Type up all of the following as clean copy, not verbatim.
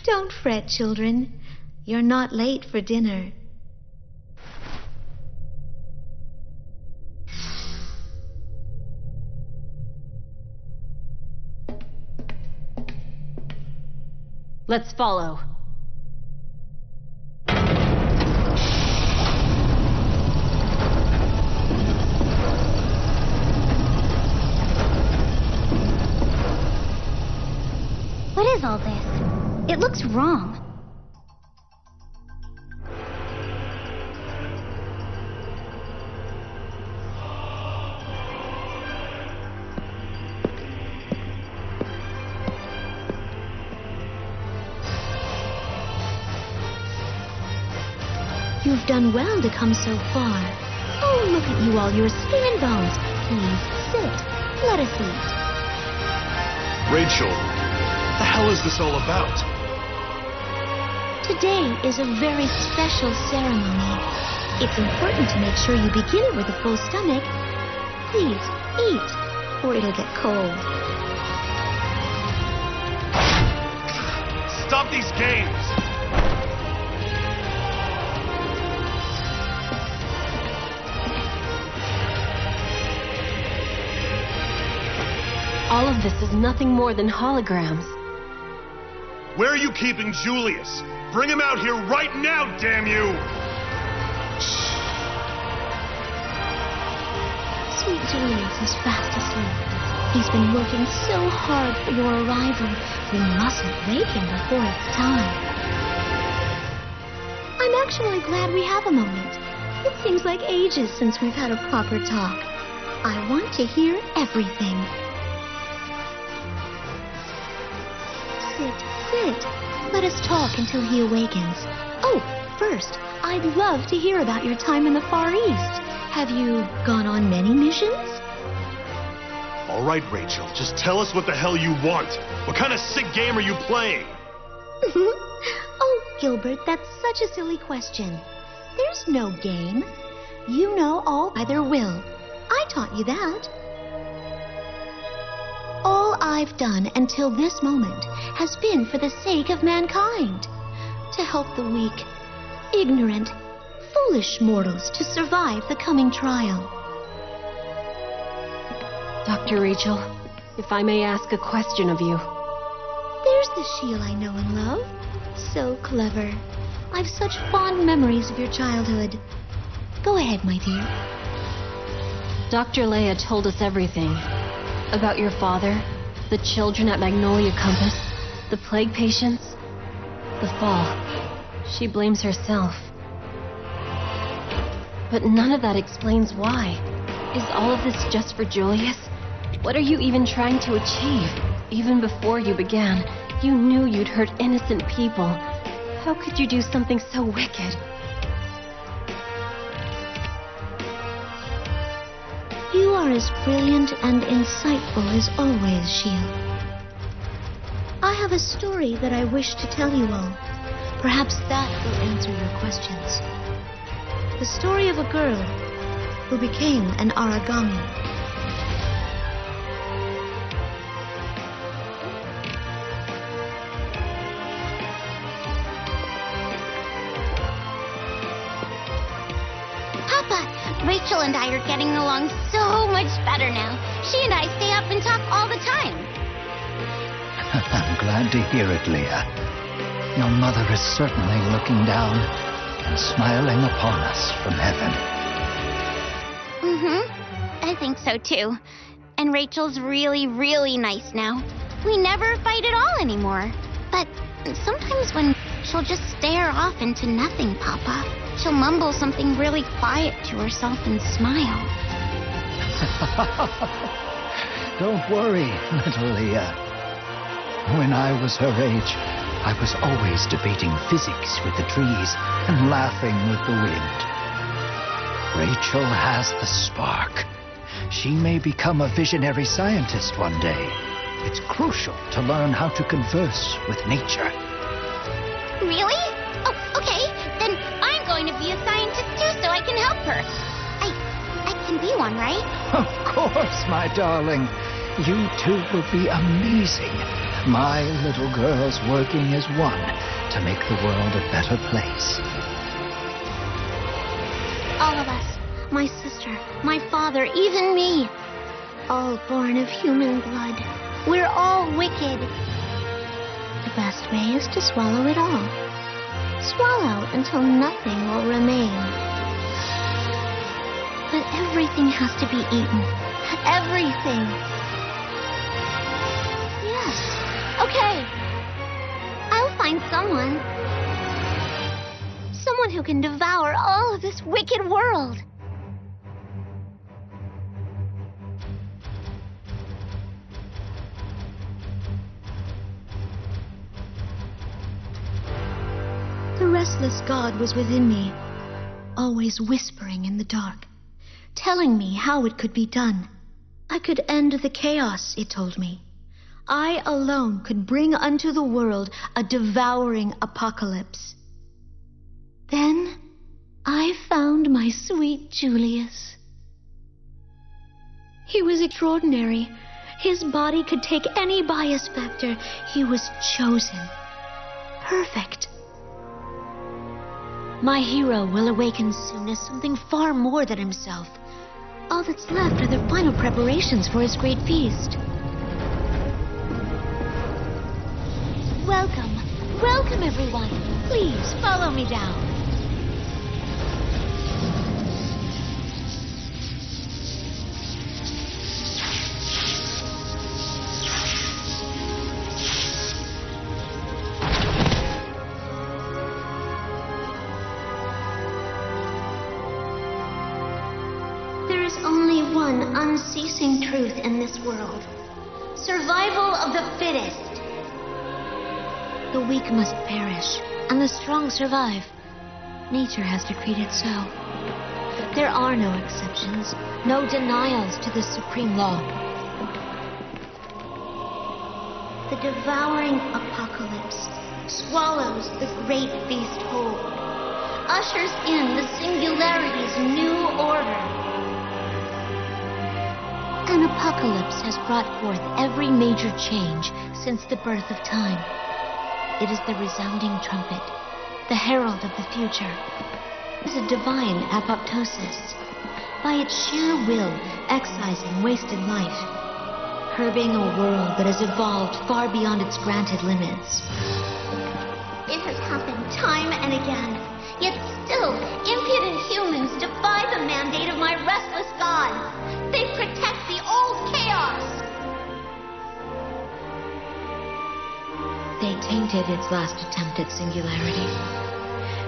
Don't fret, children. You're not late for dinner. Let's follow. What is all this? It looks wrong. You've done well to come so far. Oh, look at you all, your skin and bones. Please, sit. Let us eat. Rachel, what the hell is this all about? Today is a very special ceremony. It's important to make sure you begin it with a full stomach. Please, eat, or it'll get cold. Stop these games! All of this is nothing more than holograms. Where are you keeping Julius? Bring him out here right now, damn you! Sweet Julius is fast asleep. He's been working so hard for your arrival. We mustn't wake him before it's time. I'm actually glad we have a moment. It seems like ages since we've had a proper talk. I want to hear everything. Sit. Let us talk until he awakens. Oh, first, I'd love to hear about your time in the Far East. Have you gone on many missions? All right, Rachel, just tell us what the hell you want. What kind of sick game are you playing? Oh, Gilbert, that's such a silly question. There's no game. You know all by their will. I taught you that. All I've done until this moment has been for the sake of mankind. To help the weak, ignorant, foolish mortals to survive the coming trial. Dr. Rachel, if I may ask a question of you. There's the Sheil I know and love. So clever. I've such fond memories of your childhood. Go ahead, my dear. Dr. Leia told us everything. About your father, the children at Magnolia Compass, the plague patients, the fall. She blames herself. But none of that explains why. Is all of this just for Julius? What are you even trying to achieve? Even before you began, you knew you'd hurt innocent people. How could you do something so wicked? You are as brilliant and insightful as always, Sheil. I have a story that I wish to tell you all. Perhaps that will answer your questions. The story of a girl who became an origami. Rachel and I are getting along so much better now. She and I stay up and talk all the time. I'm glad to hear it, Leah. Your mother is certainly looking down and smiling upon us from heaven. I think so too. And Rachel's really, really nice now. We never fight at all anymore. But sometimes when she'll just stare off into nothing, Papa. She'll mumble something really quiet to herself and smile. Don't worry, little Leah. When I was her age, I was always debating physics with the trees and laughing with the wind. Rachel has the spark. She may become a visionary scientist one day. It's crucial to learn how to converse with nature. Really? Oh, okay. Then I'm going to be a scientist too so I can help her. I can be one, right? Of course, my darling. You two will be amazing. My little girls working as one to make the world a better place. All of us, my sister, my father, even me, all born of human blood. We're all wicked. The best way is to swallow it all. Swallow until nothing will remain. But everything has to be eaten. Everything. Yes. Okay. I'll find someone. Someone who can devour all of this wicked world. The restless god was within me, always whispering in the dark, telling me how it could be done. I could end the chaos, it told me. I alone could bring unto the world a devouring apocalypse. Then I found my sweet Julius. He was extraordinary. His body could take any bias factor. He was chosen. Perfect. My hero will awaken soon as something far more than himself. All that's left are the final preparations for his great feast. Welcome. Welcome, everyone. Please follow me down. There is only one unceasing truth in this world. Survival of the fittest. The weak must perish, and the strong survive. Nature has decreed it so. There are no exceptions, no denials to this supreme law. The devouring apocalypse swallows the great beast whole, ushers in the singularity's new order. An apocalypse has brought forth every major change since the birth of time. It is the resounding trumpet, the herald of the future. It is a divine apoptosis, by its sheer will excising wasted life, curbing a world that has evolved far beyond its granted limits. It has happened time and again, yet still impudent humans defy the mandate of my restless god. They protect the old chaos. They tainted its last attempt at singularity.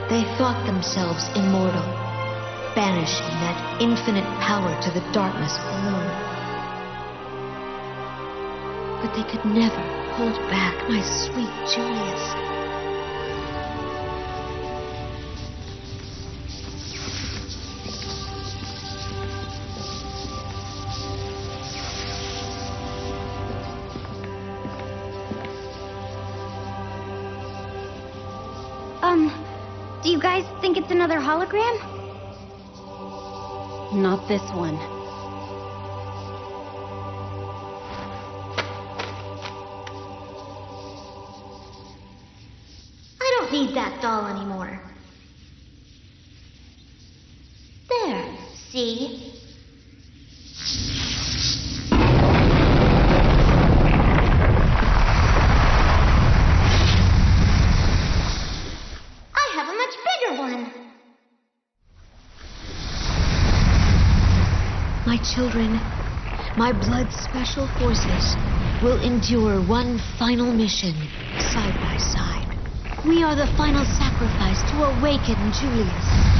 They thought themselves immortal, banishing that infinite power to the darkness below. But they could never hold back my sweet Julius. Do you guys think it's another hologram? Not this one. I don't need that doll anymore. There, see? My children, my blood's special forces, will endure one final mission, side by side. We are the final sacrifice to awaken Julius.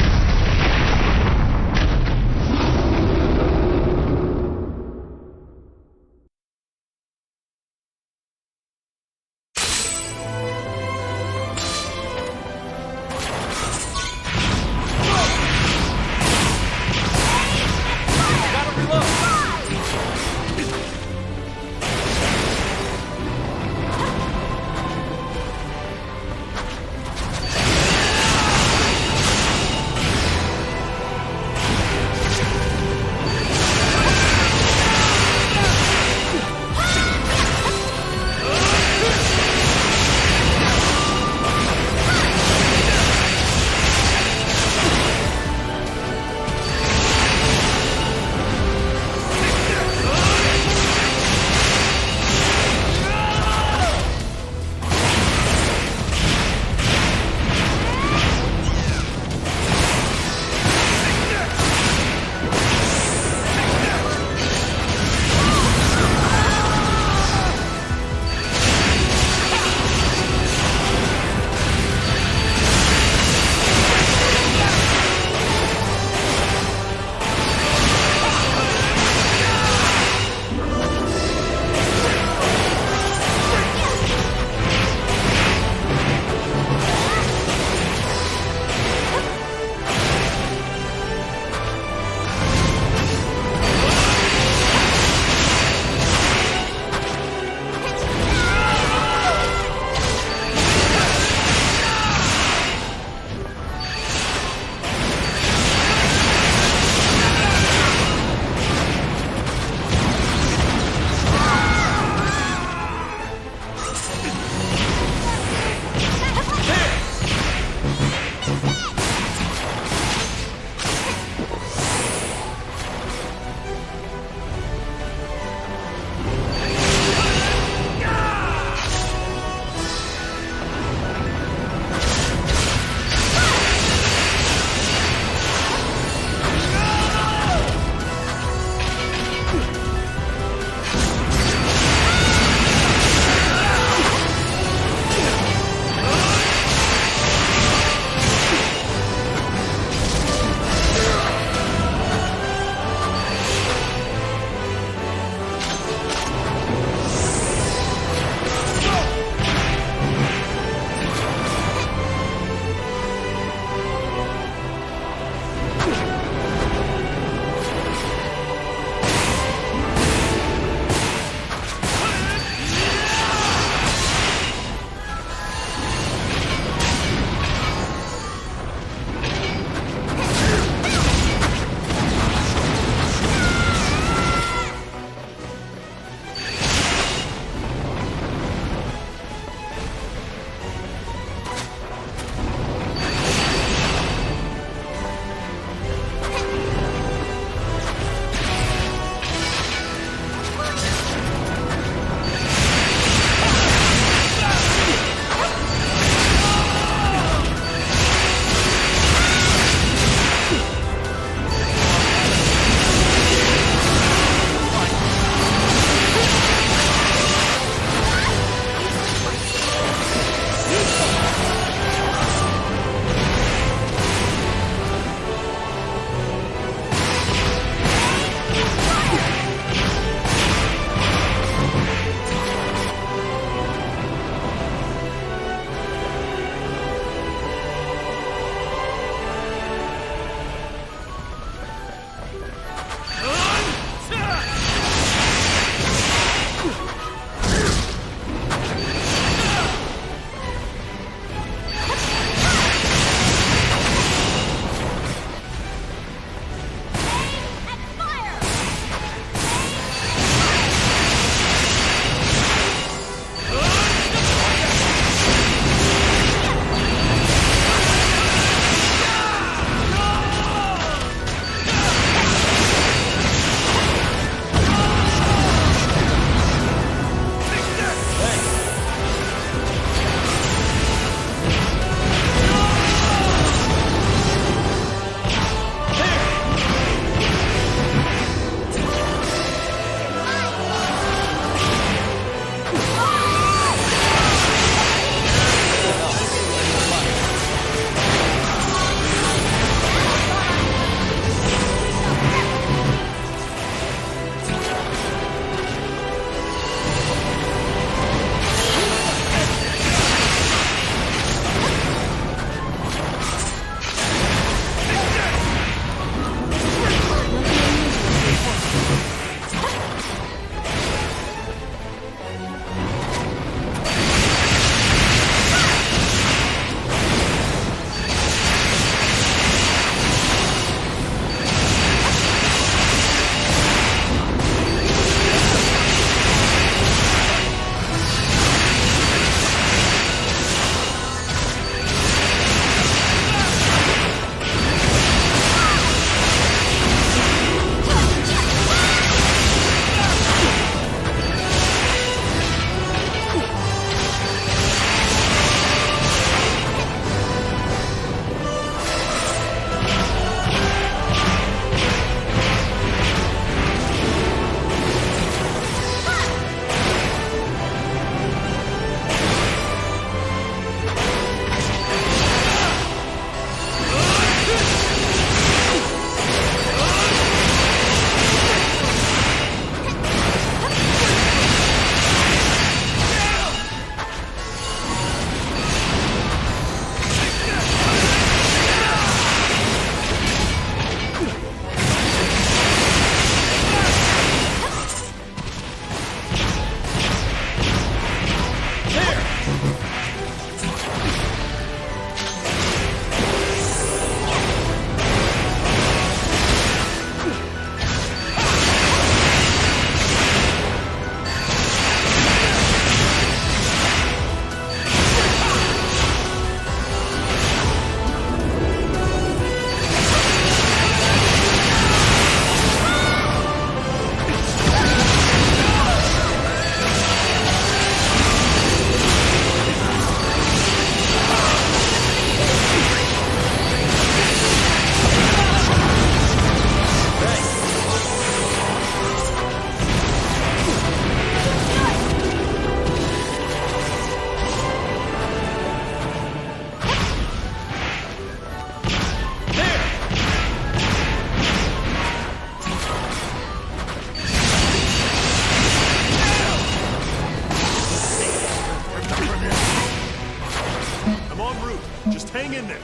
wrong route. Just hang in there.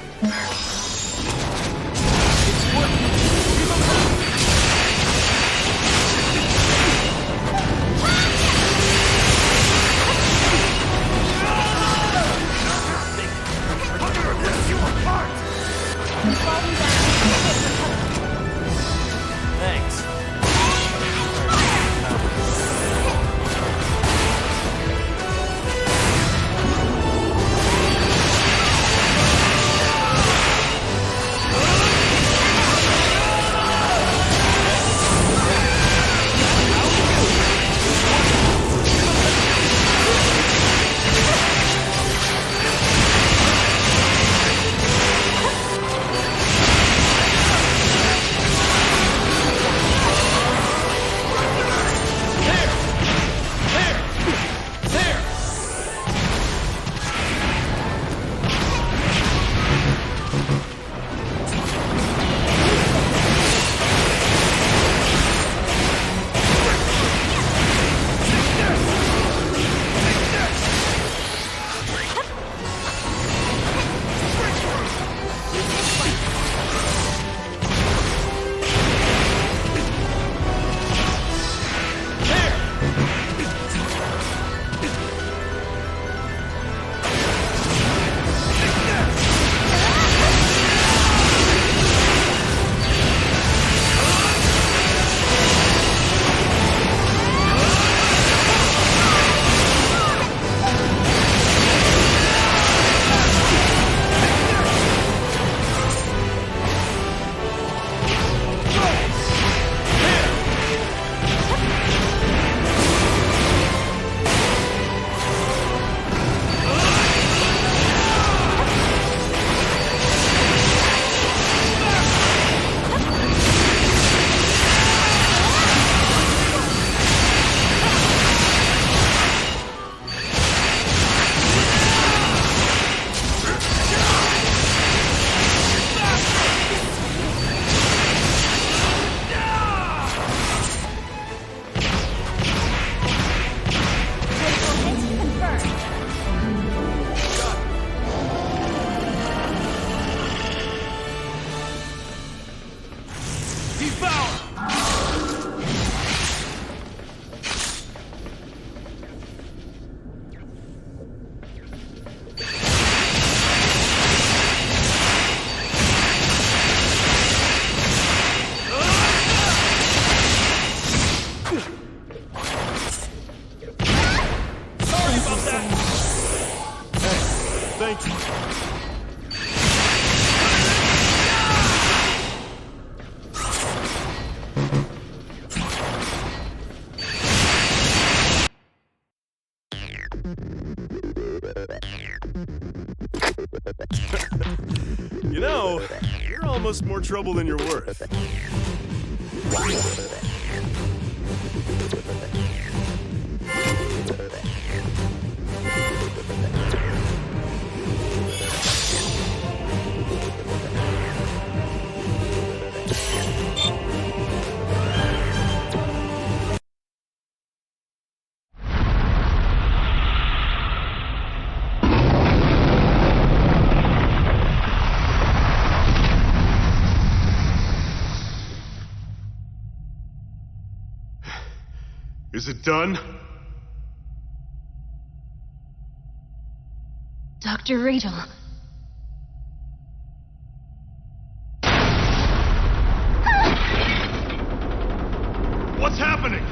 Thanks. Thank you. You know, you're almost more trouble than you're worth. Is it done? Dr. Rachel. What's happening?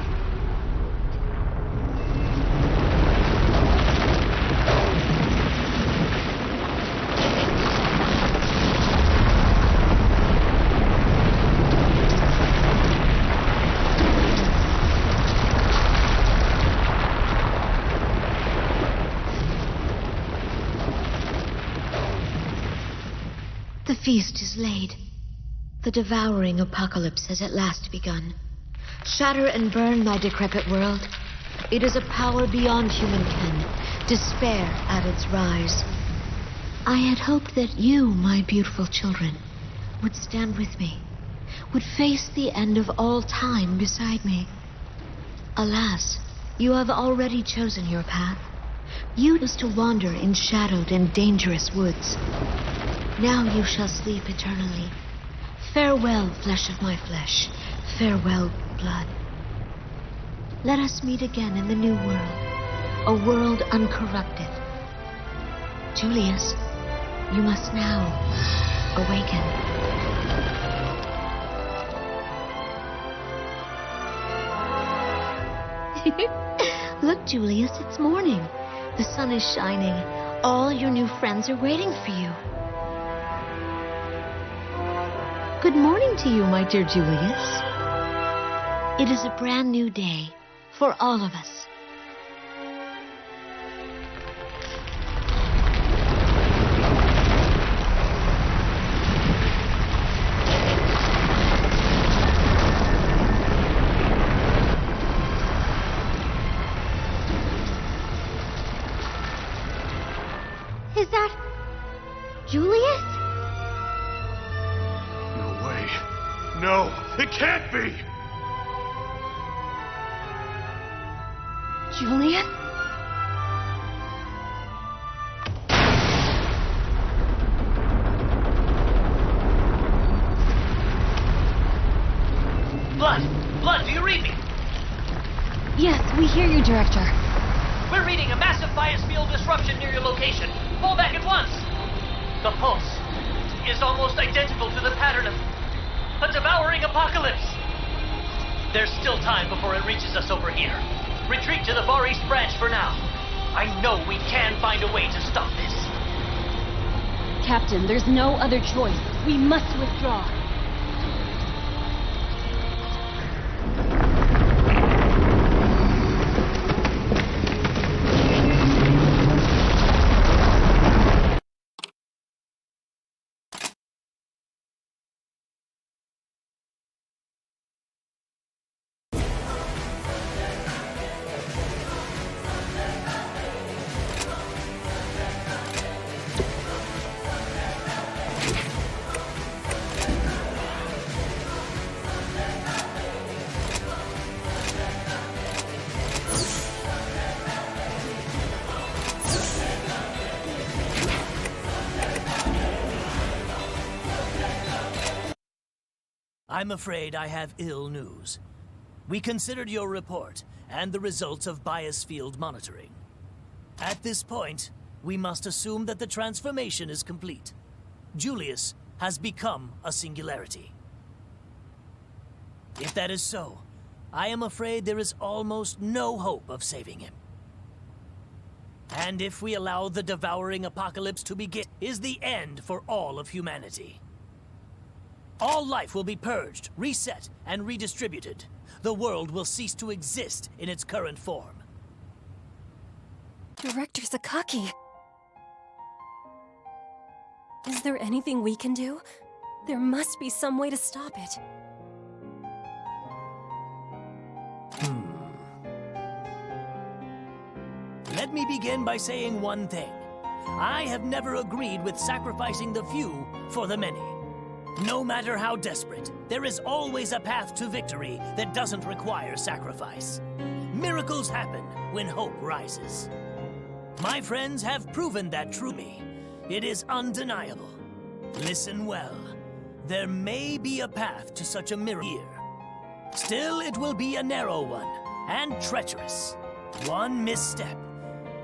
The feast is laid. The devouring apocalypse has at last begun. Shatter and burn, my decrepit world. It is a power beyond human ken, despair at its rise. I had hoped that you, my beautiful children, would stand with me, would face the end of all time beside me. Alas, you have already chosen your path. You used to wander in shadowed and dangerous woods. Now you shall sleep eternally. Farewell, flesh of my flesh. Farewell, blood. Let us meet again in the new world, a world uncorrupted. Julius, you must now awaken. Look, Julius, it's morning. The sun is shining. All your new friends are waiting for you. Good morning to you, my dear Julius. It is a brand new day for all of us. Is that Julius? No way. No, it can't be! Julius? Blood, do you read me? Yes, we hear you, Director. We're reading a massive bias field disruption near your location. Fall back at once. The pulse is almost identical to the pattern of a devouring apocalypse. There's still time before it reaches us over here. Retreat to the Far East branch for now. I know we can find a way to stop this. Captain, there's no other choice. We must withdraw. I'm afraid I have ill news. We considered your report and the results of bias field monitoring. At this point, we must assume that the transformation is complete. Julius has become a singularity. If that is so, I am afraid there is almost no hope of saving him. And if we allow the devouring apocalypse to begin, is the end for all of humanity. All life will be purged, reset, and redistributed. The world will cease to exist in its current form. Director Sakaki. Is there anything we can do? There must be some way to stop it. Let me begin by saying one thing. I have never agreed with sacrificing the few for the many. No matter how desperate, there is always a path to victory that doesn't require sacrifice. Miracles happen when hope rises. My friends have proven that to me. It is undeniable. Listen well. There may be a path to such a miracle here. Still, it will be a narrow one, and treacherous. One misstep.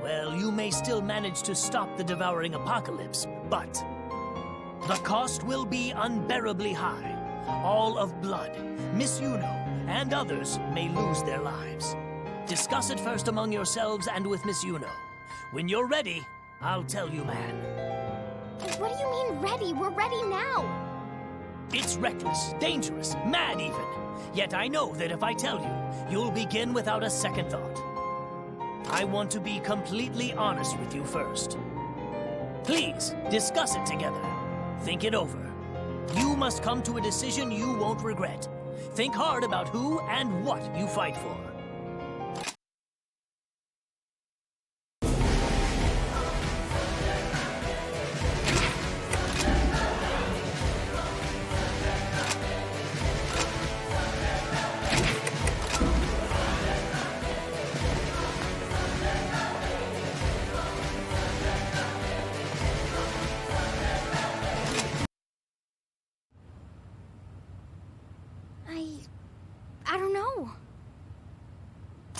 Well, you may still manage to stop the devouring apocalypse, but the cost will be unbearably high. All of Blood, Miss Yuno, and others may lose their lives. Discuss it first among yourselves and with Miss Yuno. When you're ready, I'll tell you, man. What do you mean ready? We're ready now. It's reckless, dangerous, mad even. Yet I know that if I tell you, you'll begin without a second thought. I want to be completely honest with you first. Please, discuss it together. Think it over. You must come to a decision you won't regret. Think hard about who and what you fight for.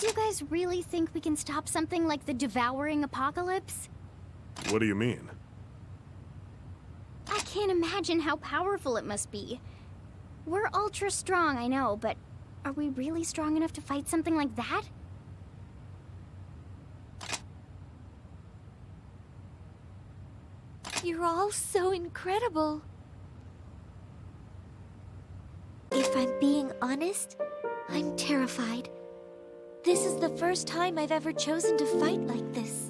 Do you guys really think we can stop something like the devouring apocalypse? What do you mean? I can't imagine how powerful it must be. We're ultra strong, I know, but are we really strong enough to fight something like that? You're all so incredible. If I'm being honest, I'm terrified. This is the first time I've ever chosen to fight like this.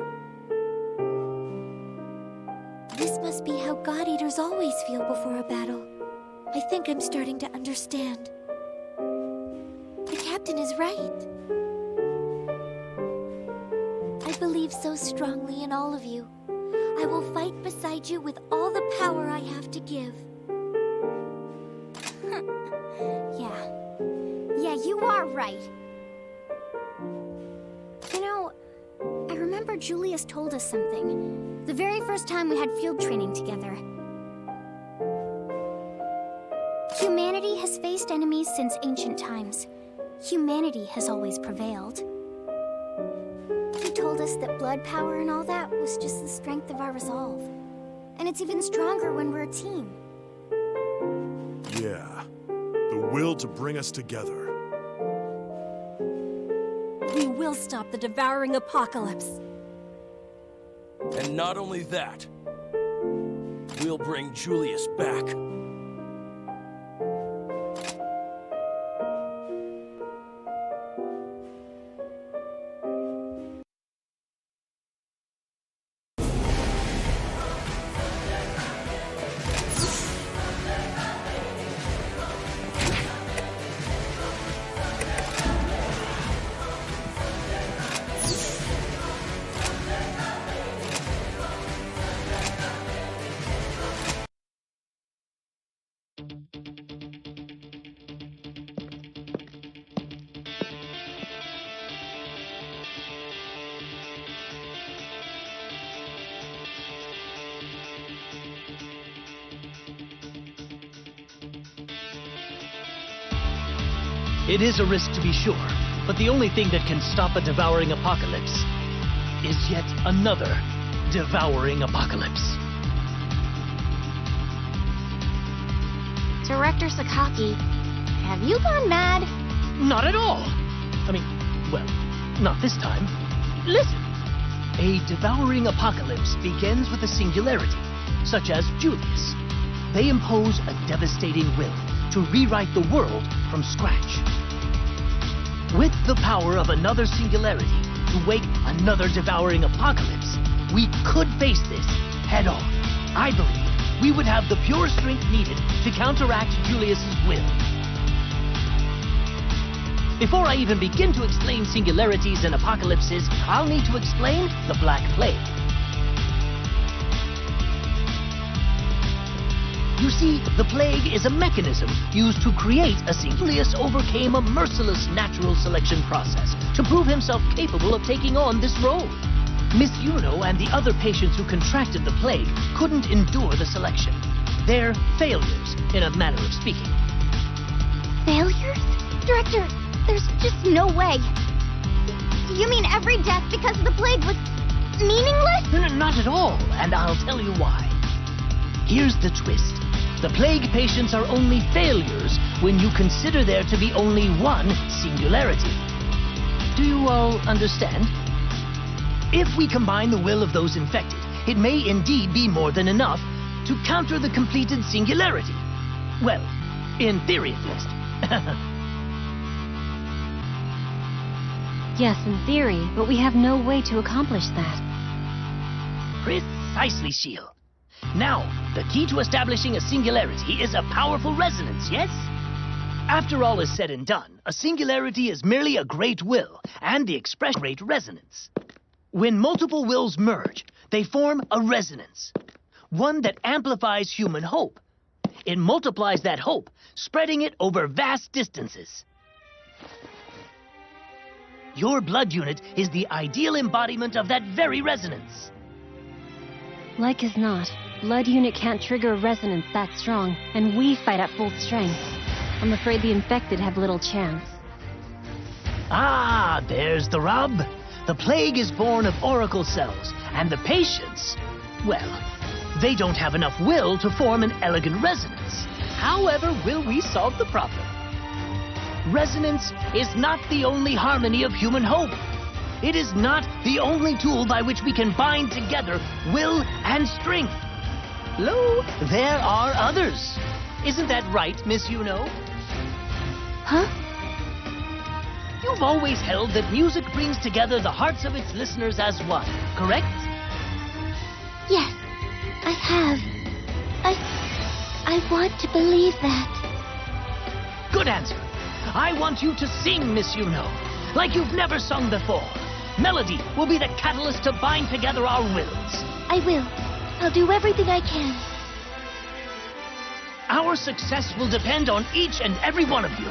This must be how God Eaters always feel before a battle. I think I'm starting to understand. The captain is right. I believe so strongly in all of you. I will fight beside you with all the power I have to give. Yeah, you are right. You know, I remember Julius told us something. The very first time we had field training together. Humanity has faced enemies since ancient times. Humanity has always prevailed. He told us that blood power and all that was just the strength of our resolve. And it's even stronger when we're a team. Yeah. The will to bring us together. We will stop the devouring apocalypse. And not only that, we'll bring Julius back. It is a risk to be sure, but the only thing that can stop a devouring apocalypse is yet another devouring apocalypse. Director Sakaki, have you gone mad? Not at all. I mean, well, not this time. Listen. A devouring apocalypse begins with a singularity, such as Julius. They impose a devastating will to rewrite the world from scratch. With the power of another singularity to wake another devouring apocalypse, we could face this head on. I believe we would have the pure strength needed to counteract Julius's will. Before I even begin to explain singularities and apocalypses, I'll need to explain the Black Plague. You see, the plague is a mechanism used to create a Julius overcame a merciless natural selection process to prove himself capable of taking on this role. Miss Yuno and the other patients who contracted the plague couldn't endure the selection. They're failures, in a manner of speaking. Failures? Director, there's just no way. You mean every death because of the plague was meaningless? Not at all, and I'll tell you why. Here's the twist. The plague patients are only failures when you consider there to be only one singularity. Do you all understand? If we combine the will of those infected, it may indeed be more than enough to counter the completed singularity. Well, in theory at least. Yes, in theory, but we have no way to accomplish that. Precisely, Shield. Now, the key to establishing a singularity is a powerful resonance, yes? After all is said and done, a singularity is merely a great will, and the expression great resonance. When multiple wills merge, they form a resonance, one that amplifies human hope. It multiplies that hope, spreading it over vast distances. Your blood unit is the ideal embodiment of that very resonance. Like as not, blood unit can't trigger a resonance that strong, and we fight at full strength. I'm afraid the infected have little chance. Ah, there's the rub. The plague is born of oracle cells, and the patients, well, they don't have enough will to form an elegant resonance. However, will we solve the problem? Resonance is not the only harmony of human hope. It is not the only tool by which we can bind together will and strength. Lo, there are others. Isn't that right, Miss Yuno? Huh? You've always held that music brings together the hearts of its listeners as one, correct? Yes, I have. I want to believe that. Good answer. I want you to sing, Miss Yuno, like you've never sung before. Melody will be the catalyst to bind together our wills. I will. I'll do everything I can. Our success will depend on each and every one of you.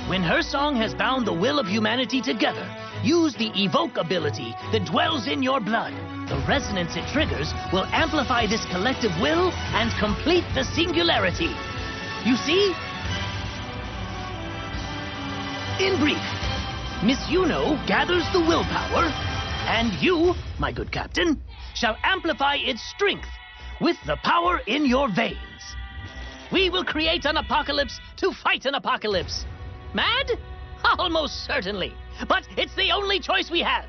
When her song has bound the will of humanity together, use the evoke ability that dwells in your blood. The resonance it triggers will amplify this collective will and complete the singularity. You see? In brief, Miss Yuno gathers the willpower, and you, my good captain, shall amplify its strength with the power in your veins. We will create an apocalypse to fight an apocalypse. Mad? Almost certainly. But it's the only choice we have.